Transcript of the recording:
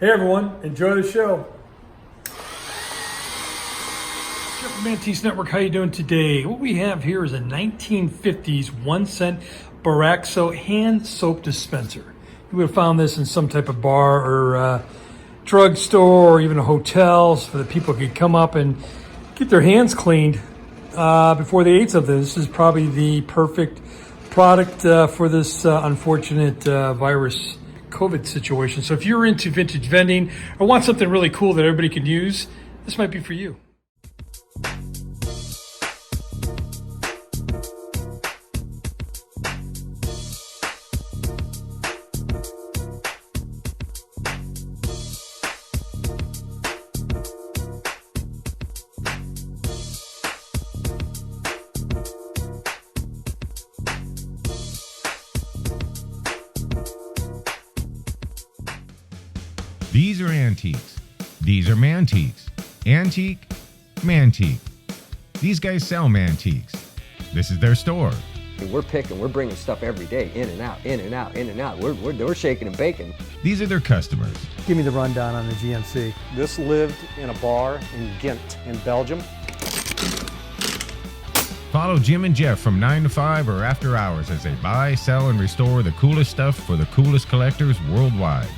Hey everyone, enjoy the show. Jeff from Mantiques Network, how you doing today? What we have here is a 1950s 1-cent BORAXO hand soap dispenser. You would have found this in some type of bar or drugstore or even a hotel so that people could come up and get their hands cleaned before they ate something. This is probably the perfect product for this unfortunate virus COVID situation. So if you're into vintage vending or want something really cool that everybody can use, this might be for you. These are antiques. These are mantiques. Antique, mantique. These guys sell mantiques. This is their store. We're picking, we're bringing stuff every day, in and out, in and out, in and out. We're shaking and baking. These are their customers. Give me the rundown on the GMC. This lived in a bar in Ghent in Belgium. Follow Jim and Jeff from 9 to 5 or after hours as they buy, sell, and restore the coolest stuff for the coolest collectors worldwide.